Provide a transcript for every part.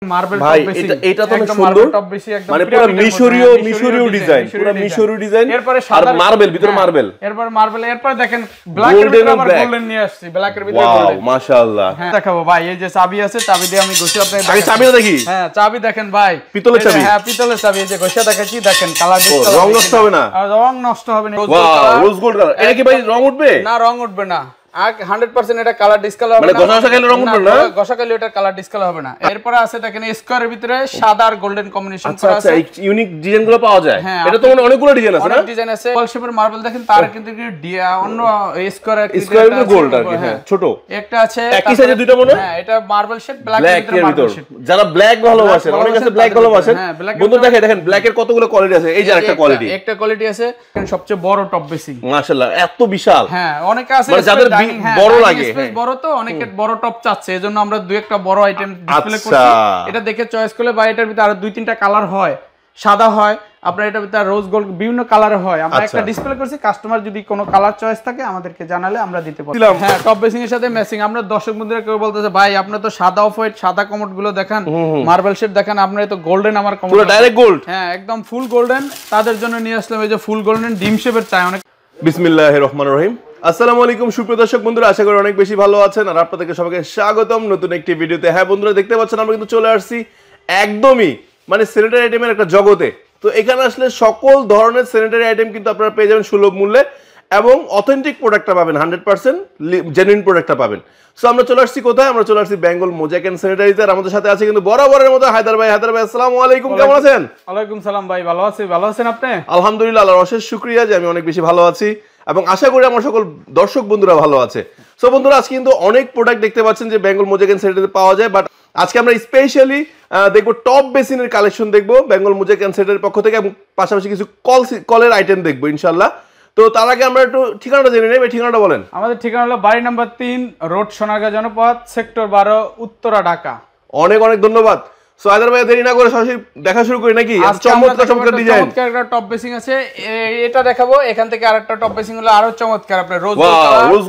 Marble ভাই top basin এটা তো অনেক একদম সুন্দর মার্বেল টপ বেসিং একদম মানে পুরো মিশরীয় ডিজাইন পুরো মিশরীয় ডিজাইন এরপরে আর সাদা মার্বেল ভিতরে মার্বেল এরপর মার্বেল এরপর দেখেন ব্ল্যাক এর ভিতরে আবার গোল্ডেন নিয়ে আসছি ব্ল্যাক এর ভিতরে ওয়াও গোল্ডেন মাশাআল্লাহ দেখাবো ভাই এই যে চাবি আছে চাবি দিয়ে আমি ঘষে আপনাদের আগে চাবিটা দেখি হ্যাঁ চাবি দেখেন ভাই পিতলের চাবি হ্যাঁ পিতলের চাবি এই যে ঘষে দেখাচ্ছি দেখেন কালার ডিসকালার রং নষ্ট হবে না রং নষ্ট হবে না ওয়াও রোজ গোল্ড কালার এটা কি ভাই রং উঠবে না রং উঠবে না 100% এটা কালার ডিসকালার হবে মানে ঘষা খেলে রং উঠবে না ঘষা খেলে এটা কালার ডিসকালার হবে না এরপর আছে দেখেন স্কয়ারের ভিতরে সাদা আর গোল্ডেন কম্বিনেশন করা আছে আচ্ছা ইউনিক ডিজাইনগুলো পাওয়া যায় এটা তো অনেকগুলো ডিজাইন আছে না অনেক ডিজাইন আছে বল শেপের মার্বেল দেখেন তার কিন্তু অন্য স্কয়ার গোল্ড আর কি হ্যাঁ ছোট একটা আছে একই সাইজে দুটো মনে হ্যাঁ এটা মার্বেল শেপ ব্ল্যাক এর ভিতর যারা ব্ল্যাক ভালোবাসেন অনেক আছে ব্ল্যাক ভালোবাসেন বন্ধু দেখেন ব্ল্যাক এর কতগুলো কোয়ালিটি আছে এই যে একটা কোয়ালিটি একটা কোয়ালিটি আছে সবচেয়ে বড় টপ বেসিং মাশাআল্লাহ এত বিশাল হ্যাঁ অনেক আছে যাদের বড় লাগে স্পেস বড় তো অনেকের বড় টপ চাচ্ছে এজন্য আমরা দুই একটা বড় আইটেম ডিসপ্লে করছি এটা দেখে চয়েস করলে বা এটার ভিতরে আরো দুই তিনটা কালার হয় সাদা হয় আপনার এটার ভিতরে রোজ গোল্ড বিভিন্ন কালারে হয় আমরা একটা ডিসপ্লে করছি কাস্টমার যদি কোনো কালার চয়েস থাকে আমাদেরকে জানালে আমরা দিতে পারি হ্যাঁ টপ বেসিং এর সাথে ম্যাচিং আমরা দর্শক বন্ধুরা কেউ বলতেছে ভাই আপনি তো সাদা অফ হোয়াইট সাদা কমোড গুলো দেখান মার্বেল শেড দেখান আপনারা তো গোল্ডেন আমার কমোড পুরো ডাইরেক্ট গোল্ড হ্যাঁ একদম ফুল গোল্ডেন তাদের জন্য নিয়ে আসলাম এই যে ফুল গোল্ডেন ডিম শেপের চাই অনেক বিসমিল্লাহির রহমানির রহিম আসসালামু আলাইকুম সুপ্রিয় দর্শক বন্ধুরা আশা করি অনেক বেশি ভালো আছেন আর আপনাদেরকে সবাইকে স্বাগতম নতুন একটি ভিডিওতে হ্যাঁ বন্ধুরা দেখতে পাচ্ছেন আমরা কিন্তু চলে আসছি একদমই মানে স্যানিটারি আইটেমের একটা জগতে তো এখানে আসলে সকল ধরনের স্যানিটারি আইটেম কিন্তু আপনারা পেয়ে যাবেন সুলভ মূল্যে এবং অথেন্টিক প্রোডাক্টটা পাবেন 100% জেনুইন প্রোডাক্টটা পাবেন সো আমরা চলে আসছি কোথায় আমরা চলে আসছি বেঙ্গল মোজাক এন্ড স্যানিটারিতে আর আমাদের সাথে আছে কিন্তু বরাবরের মতো হায়দার ভাই আসসালামু আলাইকুম কেমন আছেন ওয়ালাইকুম সালাম ভাই ভালো আছেন আপনি আলহামদুলিল্লাহ আল্লাহর অশেষ শুকরিয়া যে আমি অনেক বেশি ভালো আছি এবং আশা করি আমার সকল দর্শক বন্ধুরা ভালো আছে সো বন্ধুরা আজকে কিন্তু অনেক প্রোডাক্ট দেখতে পাচ্ছেন যে বেঙ্গল মোজাক এন্ড স্যানিটারিতে পাওয়া যায় বাট আজকে আমরা স্পেশালি দেখবো টপ বেসিনের কালেকশন দেখবো বেঙ্গল মোজাক এন্ড স্যানিটারির পক্ষ থেকে এবং পাশাপাশি কিছু কলের আইটেম দেখবো ইনশাআল্লাহ তো তার আগে আমরা একটু ঠিকানাটা জেনে নেব ঠিকানাটা বলেন আমাদের ঠিকানা হলো বাড়ি নাম্বার 3 রোড সোনারগাঁ জনপদ সেক্টর 12 উত্তরা ঢাকা অনেক অনেক ধন্যবাদ সো আদার ভাই দেরি না করে সরাসরি দেখা শুরু করি নাকি চমৎকার ডিজাইন চমৎকার একটা টপ বেসিং আছে এটা দেখাবো এখান থেকে আরেকটা টপ বেসিং হলো আরো চমৎকার আপনার রোজ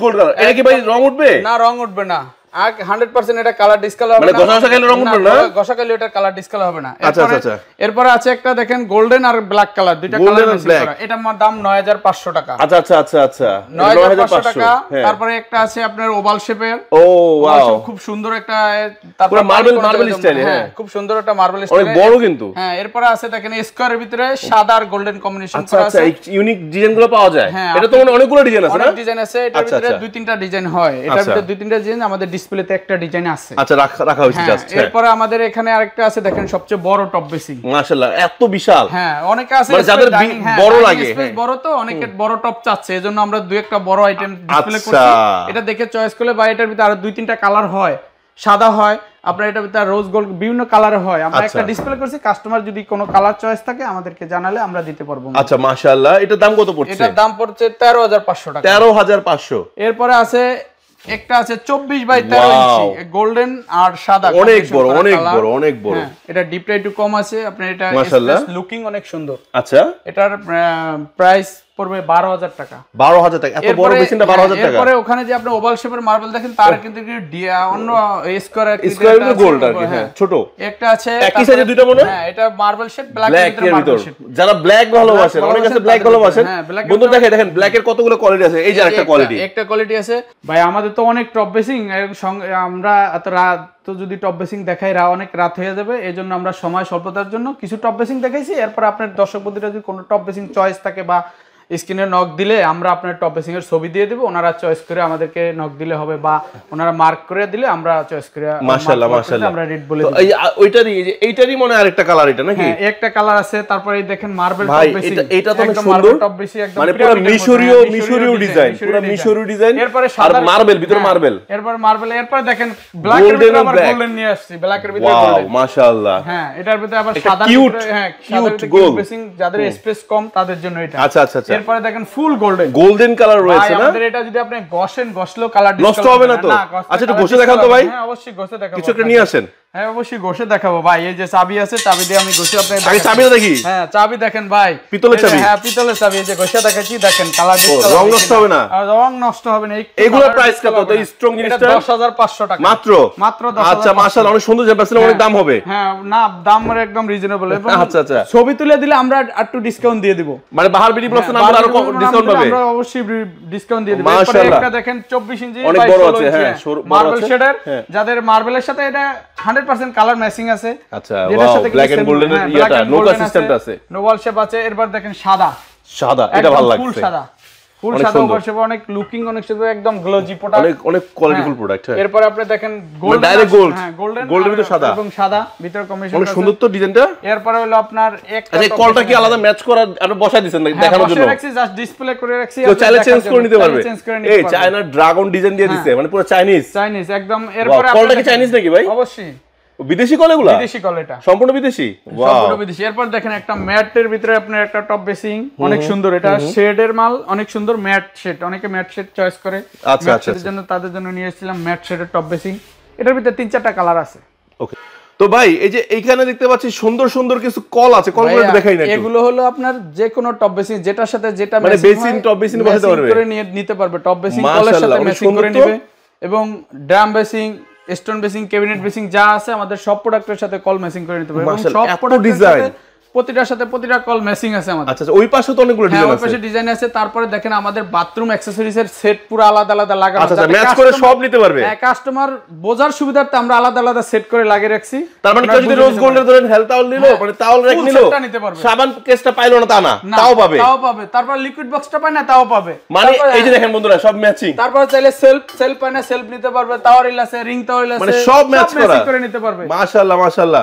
গোল্ড কালার এটা কি ভাই রং উঠবে না রং উঠবে না 100% এটা কালার ডিসকালার হবে না মানে ঘষা খেলে রং উঠবে না ঘষা খেলে এটা কালার ডিসকালার হবে না আচ্ছা এরপর আছে একটা দেখেন গোল্ডেন আর ব্ল্যাক কালার দুইটা কালার মিক্স করা এটার দাম 9500 টাকা আচ্ছা 9500 টাকা তারপরে একটা আছে আপনার ওভাল শেপের ও ওয়াও খুব সুন্দর একটা তারপর মার্বেল স্টাইলে হ্যাঁ খুব সুন্দর একটা মার্বেল স্টাইলে অনেক বড় কিন্তু হ্যাঁ এরপর আছে দেখেন স্কয়ারের ভিতরে সাদা আর গোল্ডেন কম্বিনেশন করা আছে আচ্ছা ইউনিক ডিজাইনগুলো পাওয়া যায় এটা তো অনেকগুলো ডিজাইন আছে না অনেক ডিজাইন আছে এটার ভিতরে দুই তিনটা ডিজাইন হয় এটার ভিতরে দুই তিনটা ডিজাইন আমাদের ডিসপ্লেতে একটা ডিজাইন আছে আচ্ছা রাখা হয়েছে জাস্ট এরপর আমাদের এখানে আরেকটা আছে দেখেন সবচেয়ে বড় টপ বেসিং মাশাআল্লাহ এত বিশাল হ্যাঁ অনেক আছে যাদের বড় লাগে স্পেস বড় তো অনেকের বড় টপ চাচ্ছে এজন্য আমরা দুই একটা বড় আইটেম ডিসপ্লে করছি এটা দেখে চয়েস করলে বা এটার ভিতরে আরো দুই তিনটা কালার হয় সাদা হয় আপনার এটার ভিতরে রোজ গোল্ড বিভিন্ন কালারে হয় আমরা একটা ডিসপ্লে করছি কাস্টমার যদি কোনো কালার চয়েস থাকে আমাদেরকে জানালে আমরা দিতে পারবো আচ্ছা মাশাআল্লাহ এটার দাম কত পড়ছে এটার দাম পড়ছে 13500 টাকা 13500 এরপরে আছে একটা আছে 24 বাই 13 ইঞ্চি গোল্ডেন আর সাদা অনেক বড় এটা ডিপটা একটু কম আছে আপনার এটা লুকিং অনেক সুন্দর আচ্ছা এটার প্রাইস পড়বে 12000 টাকা 12000 টাকা এত বড় বেসিনটা 12000 টাকা এরপরে ওখানে যে আপনি ওভাল শেপের মার্বেল দেখেন তার কিন্তু অন্য স্কয়ার গোল্ড আর কি হ্যাঁ ছোট একটা আছে একই সাইজে দুটো মনে হ্যাঁ এটা মার্বেল শেপ ব্ল্যাক এর ভিতর যারা ব্ল্যাক ভালোবাসেন অনেক আছে ব্ল্যাক ভালোবাসেন বন্ধু দেখেন ব্ল্যাক এর কতগুলো কোয়ালিটি আছে এই যে একটা কোয়ালিটি আছে ভাই আমাদের তো অনেক টপ বেসিং আমরা এত রাত তো যদি টপ বেসিং দেখাই অনেক রাত হয়ে যাবে এজন্য আমরা সময় স্বল্পতার জন্য কিছু টপ বেসিং দেখাইছি এরপর আপনার দর্শক বন্ধুরা যদি কোনো টপ বেসিং চয়েস থাকে বা স্ক্রিনে নক দিলে আমরা আপনার টপ বেসিং এর ছবি দিয়ে দেব ওনারা চয়েস করে আমাদেরকে নক দিলে হবে বা ওনারা মার্ক করে দিলে আমরা চয়েস করে মাশাআল্লাহ আমরা রেট বলে দেব এইটারই মনে আরেকটা কালার এটা নাকি হ্যাঁ একটা কালার আছে তারপরে এই দেখেন মার্বেল টপ বেসিং এটা তো অনেক সুন্দর টপ বেসিং একদম মানে পুরো মিশরীয় ডিজাইন পুরো মিশরীয় ডিজাইন এরপর আর মার্বেল ভিতরে মার্বেল এরপর দেখেন ব্ল্যাক এর ভিতরে আবার গোল্ডেন নিয়ে আসছে ব্ল্যাক এর ভিতরে গোল্ডেন ওয়াও মাশাআল্লাহ হ্যাঁ এটার ভিতরে আবার সাদা হ্যাঁ কিউট বেসিং যাদের স্পেস কম তাদের জন্য এটা আচ্ছা এরপর দেখেন ফুল গোল্ডেন কালার রয়েছে না আমাদের এটা যদি আপনি গসলো কালার নষ্ট হবে না তো আচ্ছা একটু ঘষে দেখান তো ভাই হ্যাঁ অবশ্যই ঘষে দেখাবো কিছু একটা নিয়ে আসেন হ্যাঁ অবশ্যই ঘষে দেখাবো ভাই, এই যে চাবি আছে, চাবি দিয়ে আমি ঘষে আপনাকে আগে চাবিটা দেখি। হ্যাঁ চাবি দেখেন ভাই, পিতলের চাবি। হ্যাঁ পিতলের চাবি, এই যে ঘষে দেখাচ্ছি, দেখেন কালার রং নষ্ট হবে না, রং নষ্ট হবে না। এগুলোর প্রাইস কত? তো স্ট্রং জিনিসটা 10500 টাকা মাত্র। মাত্র 10,000। আচ্ছা মাশাআল্লাহ, অনেক সুন্দর জায়গা, অনেক দাম হবে। হ্যাঁ না দাম একদম রিজনেবল। আচ্ছা আচ্ছা, ছবি তুলে দিলে আমরা একটু ডিসকাউন্ট দিয়ে দিব, মানে বাহার বিডি ব্লগস নাম আরো ডিসকাউন্ট পাবে। আমরা অবশ্যই ডিসকাউন্ট দিয়ে দেব। মাশাআল্লাহ, একটা দেখেন 24 ইঞ্চি অনেক বড় আছে। হ্যাঁ মার্বেল শেডের, যাদের মার্বেলের সাথে এটা 100% কালার ম্যাচিং আছে। আচ্ছা ওয়াও, ব্ল্যাক এন্ড গোল্ডেন এর ইয়াটা নোকা সিস্টেমটা আছে, নোভাল শেপ আছে। এরপর দেখেন সাদা, সাদা এটা ভালো লাগছে, ফুল সাদা, ফুল সাদা ওভার শেপ, অনেক লুকিং অনেক সুন্দর, একদম গ্লোজি প্রোডাক্ট, অনেক কোয়ালিটিফুল প্রোডাক্ট। হ্যাঁ এরপর আপনি দেখেন গোল্ড, ডাইরেক্ট গোল্ড, হ্যাঁ গোল্ডেন, গোল্ডের ভিতর সাদা এবং সাদা ভিতর কম্বিনেশন অনেক সুন্দর তো ডিজাইনটা। এরপর হলো আপনার একটা আচ্ছা কলটা কি আলাদা ম্যাচ করা আপনি বসাই দিবেন নাকি দেখানোর জন্য? বসে রাখছি, জাস্ট ডিসপ্লে করে রাখছি, তো চাইলে চেঞ্জ করে নিতে পারবে। এই পারবে। চায়না ড্রাগন ডিজাইন দিয়ে দিয়েছে, মানে পুরো চাইনিজ একদম। এরপর কলটা কি চাইনিজ নাকি ভাই? অবশ্যই বিদেশি কল এগুলা? বিদেশি কল, এটা সম্পূর্ণ বিদেশি। সম্পূর্ণ বিদেশি। এরপর দেখেন একটা ম্যাটের ভিতরে আপনার একটা টপ বেসিং, অনেক সুন্দর, এটা শেডের মাল, অনেক সুন্দর ম্যাট শেড, অনেকে ম্যাট শেড চয়েস করে। আচ্ছা আচ্ছা, এর জন্য তাদের জন্য নিয়ে এসেছিলাম ম্যাট শেডের টপ বেসিং। এটার ভিতরে 3-4টা কালার আছে। ওকে, তো ভাই এই যে এইখানে দেখতে পাচ্ছি সুন্দর সুন্দর কিছু কল আছে, কলগুলো একটু দেখাই না একটু। এগুলো হলো আপনার যে কোনো টপ বেসিং, যেটার সাথে যেটা মানে বেসিন টপ বেসিন বসাতে পারবে, করে নিতে পারবে। টপ বেসিং কলের সাথে ম্যাচিং করে নেবে, এবং drum basin, stone basin, cabinet basin যা আছে আমাদের সব প্রোডাক্টের সাথে কল ম্যাচিং করে নিতে পারবে, এবং সব প্রোডাক্টের সাথে প্রতিটার সাথে প্রতিটা কল ম্যাচিং আছে আমাদের। আচ্ছা ওই পাশে তো অনেকগুলো ডিজাইন আছে। ওই পাশে ডিজাইন আছে। তারপরে দেখেন আমাদের বাথরুম অ্যাকসেসরিজ এর সেট পুরো আলাদা আলাদা লাগানো আছে, আচ্ছা ম্যাচ করে সব নিতে পারবে। হ্যাঁ কাস্টমার বোঝার সুবিধার্থে আমরা আলাদা আলাদা সেট করে লাগিয়ে রাখছি। তার মানে কেউ যদি রোজ গোল্ডের ধরেন হেলথ টাওয়াল নিল, মানে টাওয়াল রেক নিল, সাবান কেসটা পাইলো না তা না, তাও পাবে, তাও পাবে। তারপর লিকুইড বক্সটা পায় না, তাও পাবে। মানে এই যে দেখেন বন্ধুরা সব ম্যাচিং। তারপর চাইলে সেলফ পায় না, সেলফ নিতে পারবে, টাওয়ারিল আছে, রিং টাওয়ারিল আছে, মানে সব ম্যাচ করে নিতে পারবে। মাশাআল্লাহ মাশাআল্লাহ।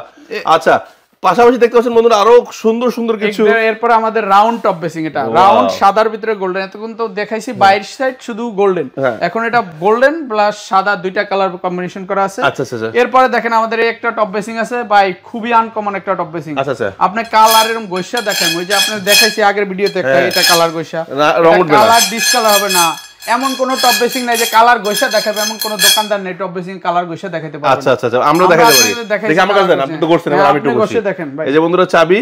আচ্ছা পাশাপাশি দেখতে পাচ্ছেন বন্ধুরা আরো সুন্দর সুন্দর কিছু। এরপর আমাদের রাউন্ড টপ বেসিং, এটা রাউন্ড সাদার ভিতরে গোল্ডেন। এতক্ষণ তো দেখাইছি বাইরের সাইড শুধু গোল্ডেন, এখন এটা গোল্ডেন প্লাস সাদা দুইটা কালার কম্বিনেশন করা আছে। আচ্ছা আচ্ছা, এরপরে দেখেন আমাদের এই একটা টপ বেসিং আছে ভাই, খুবই আনকমন একটা টপ বেসিং। আচ্ছা আচ্ছা, আপনি কালার এরকম গোইশা দেখেন, ওই যে আপনি দেখাইছি আগের ভিডিওতে একটা, এটা কালার গোইশা, কালার ডিসকালার হবে না, এমন কোন টপ বেসিং নাই যে কালার গোইশা দেখাবে, এমন কোন দোকানদার নেই টপ বেসিং কালার গোইশা দেখাতে পারবে। আচ্ছা আচ্ছা, আমরা দেখাতে পারি। দেখি আমার কাছে দেন, আপনি তো করছেন, আমি একটু করছি। দেখেন ভাই, এই যে বন্ধুরা চাবি,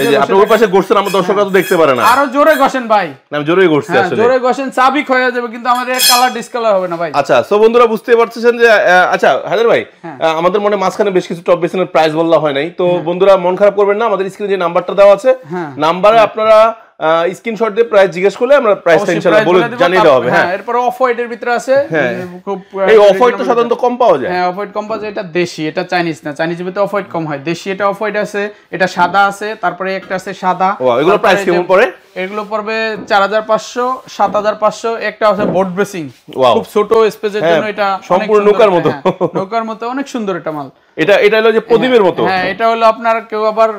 এই যে আপনি ওই পাশে ঘষছেন, আমরা দর্শকরা তো দেখতে পারে না। আরো জোরে ঘষেন ভাই। আমি জোরে ঘষছি আসলে, জোরে ঘষেন, চাবি ক্ষয়ে যাবে, কিন্তু আমাদের কালার ডিসকালার হবে না ভাই। আচ্ছা সো বন্ধুরা বুঝতে পারছেন যে আচ্ছা হায়দার ভাই, আমাদের মনে মাঝখানে বেশ কিছু টপ বেসিনের প্রাইস বলা হয় নাই, তো বন্ধুরা মন খারাপ করবেন না, আমাদের স্ক্রিনে যে নাম্বারটা দেওয়া আছে, নাম্বারে আপনারা স্ক্রিনশট দিয়ে প্রাইস জিজ্ঞেস করলে আমরা প্রাইসটা ইনশাআল্লাহ বলে জানিয়ে দেওয়া হবে। হ্যাঁ এরপর অফ হোয়াইট এর ভিতরে আছে, খুব এই অফ হোয়াইট তো সাধারণত কম পাওয়া যায়। হ্যাঁ অফ হোয়াইট কম পাওয়া যায়, এটা দেশি, এটা চাইনিজ না, চাইনিজ ভিতরে অফ হোয়াইট কম হয়, দেশি এটা অফ হোয়াইট আছে, এটা সাদা আছে, তারপরে একটা আছে সাদা। ও এগুলো প্রাইস কেমন পড়ে? এগুলো পড়বে 4500, 7500। একটা আছে বোর্ড বেসিং, খুব ছোট স্পেসের জন্য, এটা সম্পূর্ণ নৌকার মতো, নৌকার মতো অনেক সুন্দর এটা মাল। এটা হলো যে প্রদীপের মতো। হ্যাঁ এটা হলো আপনার কেউ আবার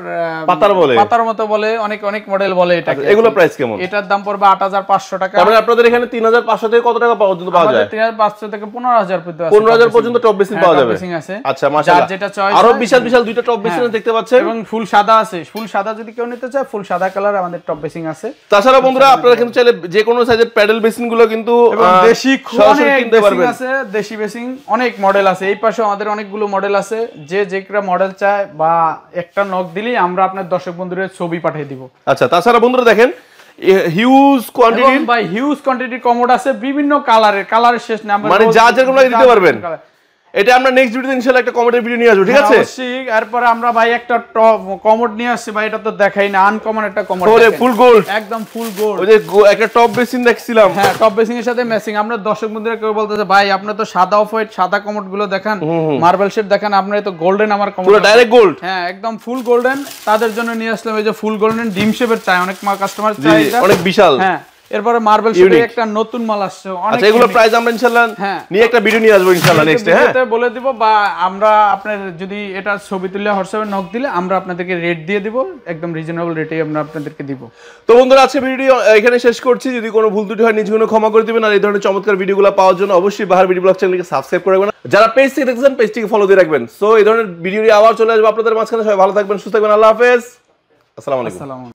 পাতার মতো বলে, অনেক অনেক মডেল বলে এটাকে। এগুলো প্রাইস কেমন? এটার দাম পড়বে 8500 টাকা। তারপরে আপনাদের এখানে 3500 থেকে কত টাকা পর্যন্ত পাওয়া যায়? 3500 থেকে 15000 পর্যন্ত আছে, 15000 পর্যন্ত টপ বেসিন পাওয়া যাবে। আচ্ছা মাশাআল্লাহ, যেটা চয়েস। আরো বিশাল বিশাল দুইটা টপ বেসিন দেখতে পাচ্ছেন, এবং ফুল সাদা আছে, ফুল সাদা যদি কেউ নিতে চায় ফুল সাদা কালার আমাদের টপ বেসিং আছে। তাছাড়া বন্ধুরা আপনারা কিন্তু চাইলে যে কোনো সাইজের প্যাডেল বেসিন গুলো কিন্তু দেশি কিনতে পারবেন, আছে দেশি বেসিং অনেক মডেল আছে। এই পাশে আমাদের অনেকগুলো মডেল আছে, যে যেটা মডেল চায় বা একটা নক দিলেই আমরা আপনার দর্শক বন্ধুদের ছবি পাঠিয়ে দিব। আচ্ছা তাছাড়া বন্ধুরা দেখেন হিউজ কোয়ান্টিটি, ভাই হিউজ কোয়ান্টিটি কমোড আছে, বিভিন্ন কালারের শেষ না, মানে যা যেরকম লাগে দিতে পারবেন। এটা আমরা নেক্সট ভিডিওতে ইনশাআল্লাহ একটা কমেডি ভিডিও নিয়ে আসব, ঠিক আছে? অবশ্যই। এরপর আমরা ভাই একটা কমোড নিয়ে আসছি ভাই, এটা তো দেখাই না, আনকমন একটা কমোড, ওরে ফুল গোল্ড, একদম ফুল গোল্ড। ওই যে একটা টপ বেসিন দেখছিলাম, হ্যাঁ টপ বেসিং এর সাথে ম্যাচিং। আমরা দর্শক বন্ধুরা কেউ বলতেছে ভাই আপনি তো সাদা অফ হোয়াইট সাদা কমোড গুলো দেখান, মার্বেল শেপ দেখান, আপনারা তো গোল্ডেন আমার কমোড পুরো ডাইরেক্ট গোল্ড। হ্যাঁ একদম ফুল গোল্ডেন, তাদের জন্য নিয়ে আসলাম এই যে ফুল গোল্ডেন ডিম শেপের চাই, অনেক কাস্টমার চাই এটা, অনেক বিশাল। হ্যাঁ এরপরে মার্বেল শেপের একটা নতুন মাল আসছে, আচ্ছা এগুলো প্রাইস আমরা ইনশাআল্লাহ নিয়ে একটা ভিডিও নিয়ে আসব ইনশাআল্লাহ নেক্সট। হ্যাঁ বলে দিব, বা আমরা আপনার যদি এটা ছবি তুলে হোয়াটসঅ্যাপে নক দিলে আমরা আপনাদেরকে রেট দিয়ে দিব, একদম রিজনেবল রেটেই আমরা আপনাদেরকে দিব। তো বন্ধুরা আজকে ভিডিও এখানে শেষ করছি, যদি কোনো ভুল ত্রুটি হয় নিজ গুণে ক্ষমা করে দিবেন, আর এই ধরনের চমৎকার ভিডিওগুলো পাওয়ার জন্য অবশ্যই বাহার ভিডিও ব্লগ চ্যানেলকে সাবস্ক্রাইব করে রাখবেন, যারা পেজ থেকে দেখছেন পেজটিকে ফলো দিয়ে রাখবেন। সো এই ধরনের ভিডিও আবার চলে আসবে আপনাদের মাঝখানে, সবাই ভালো থাকবেন, সুস্থ থাকবেন, আল্লাহ হাফেজ, আসসালামু আলাইকুম।